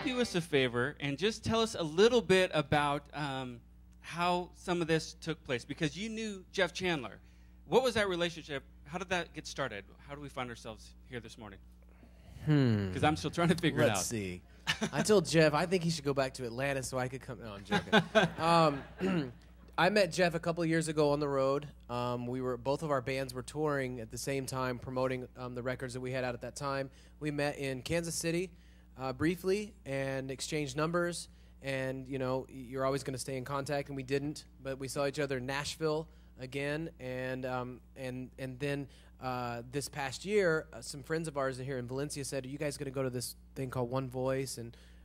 do us a favor and just tell us a little bit about how some of this took place? Because you knew Jeff Chandler. What was that relationship? How did that get started? How do we find ourselves here this morning? Because I'm still trying to figure it out. Let's see. I told Jeff I think he should go back to Atlanta so I could come. No, I'm joking. I met Jeff a couple of years ago on the road. Both of our bands were touring at the same time, promoting the records that we had out at that time. We met in Kansas City briefly and exchanged numbers. And you're always going to stay in contact, and we didn't. But we saw each other in Nashville again, and then this past year, some friends of ours here in Valencia said, "Are you guys going to go to this thing called One Voice?"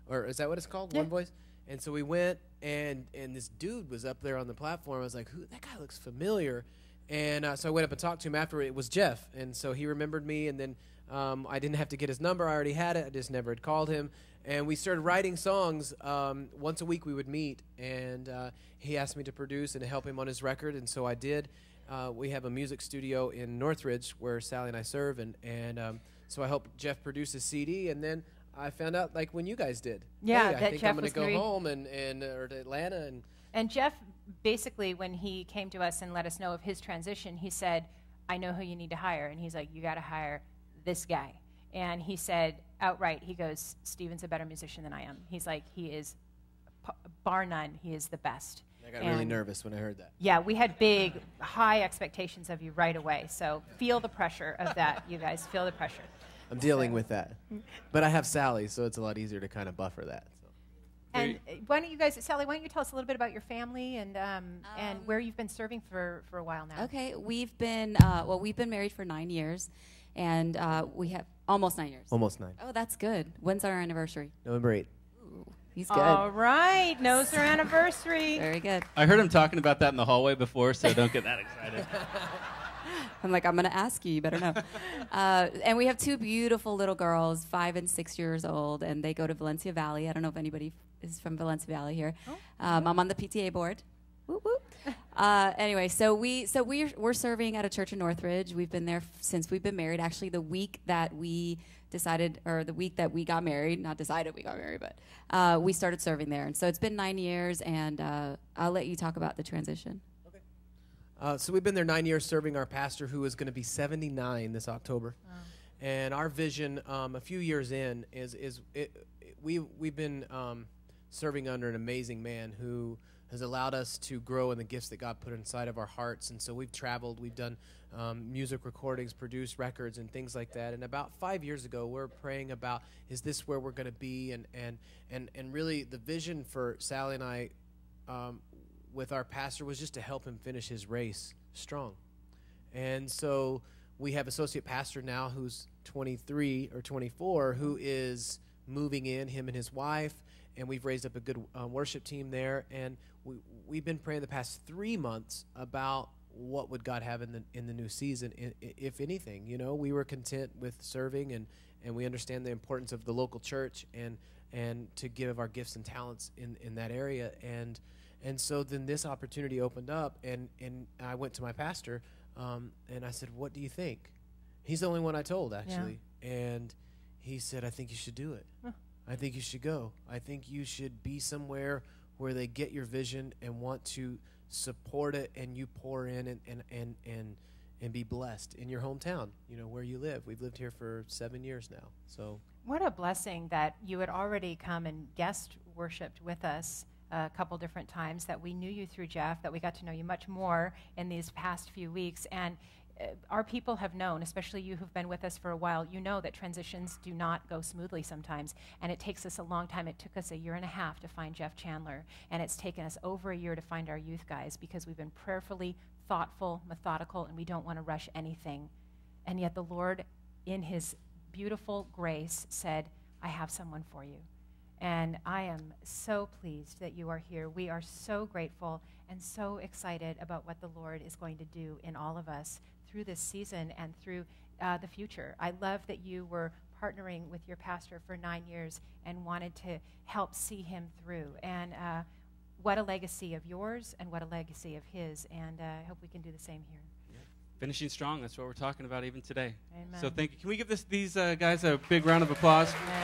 Or is that what it's called? Yeah. One Voice? And so we went, and this dude was up there on the platform. I was like, "Who? That guy looks familiar." And so I went up and talked to him after. It was Jeff, and so he remembered me. And then I didn't have to get his number. I already had it. I just never had called him. And we started writing songs. Once a week we would meet, and he asked me to produce and to help him on his record, and so I did. We have a music studio in Northridge where Sally and I serve, and so I helped Jeff produce his CD, and then I found out, like when you guys did. Yeah, hey, I think Jeff I'm going to go home or to Atlanta. And Jeff, basically, when he came to us and let us know of his transition, he said, "I know who you need to hire," and he's like, "You got to hire this guy." And he said outright, he goes, "Stephen's a better musician than I am." He's like, he is, bar none, he is the best. I got really nervous when I heard that. Yeah, we had big, high expectations of you right away. So feel the pressure of that, you guys. Feel the pressure. I'm dealing with that. But I have Sally, so it's a lot easier to kind of buffer that. So. And why don't you guys, Sally, why don't you tell us a little bit about your family and where you've been serving for a while now? Okay, we've been married for 9 years, and we have almost 9 years. Almost 9. Oh, that's good. When's our anniversary? November 8th. Ooh, he's good. All right, knows her anniversary. Very good. I heard him talking about that in the hallway before, so don't get that excited. I'm like, I'm going to ask you. You better know. And we have 2 beautiful little girls, 5 and 6 years old, and they go to Valencia Valley. I don't know if anybody is from Valencia Valley here. Oh. I'm on the PTA board. Whoop, whoop. Anyway, so we're serving at a church in Northridge. We've been there since we've been married. Actually, the week that we got married, not decided we got married, but we started serving there. And so it's been 9 years, and I'll let you talk about the transition. Okay. So we've been there 9 years serving our pastor, who is going to be 79 this October. Wow. And our vision, a few years in, we've been serving under an amazing man who has allowed us to grow in the gifts that God put inside of our hearts. And so we've traveled, we've done music recordings, produced records, and things like that. And about 5 years ago, we're praying about, is this where we're going to be? And really the vision for Sally and I with our pastor was just to help him finish his race strong. And so we have associate pastor now who's 23 or 24 who is moving in, him and his wife, and we've raised up a good worship team there. And we've been praying the past 3 months about what would God have in the new season, if anything. We were content with serving, and we understand the importance of the local church and to give our gifts and talents in that area. And so then this opportunity opened up, and I went to my pastor, and I said, "What do you think?" He's the only one I told, actually. Yeah. And he said, "I think you should do it. Huh. I think you should go. I think you should be somewhere where they get your vision and want to support it, and you pour in and be blessed in your hometown, where you live." We've lived here for 7 years now. So what a blessing that you had already come and guest worshiped with us a couple different times, that we knew you through Jeff, that we got to know you much more in these past few weeks. And our people have known, especially you who've been with us for a while, you know that transitions do not go smoothly sometimes, and it takes us a long time. It took us 1.5 years to find Jeff Chandler, and it's taken us over a year to find our youth guys, because we've been prayerfully thoughtful, methodical, and we don't want to rush anything. And yet the Lord, in his beautiful grace, said, "I have someone for you." And I am so pleased that you are here. We are so grateful and so excited about what the Lord is going to do in all of us through this season and through the future. I love that you were partnering with your pastor for 9 years and wanted to help see him through. And what a legacy of yours, and what a legacy of his. And I hope we can do the same here. Finishing strong, that's what we're talking about even today. Amen. So thank you. Can we give these guys a big round of applause? Amen.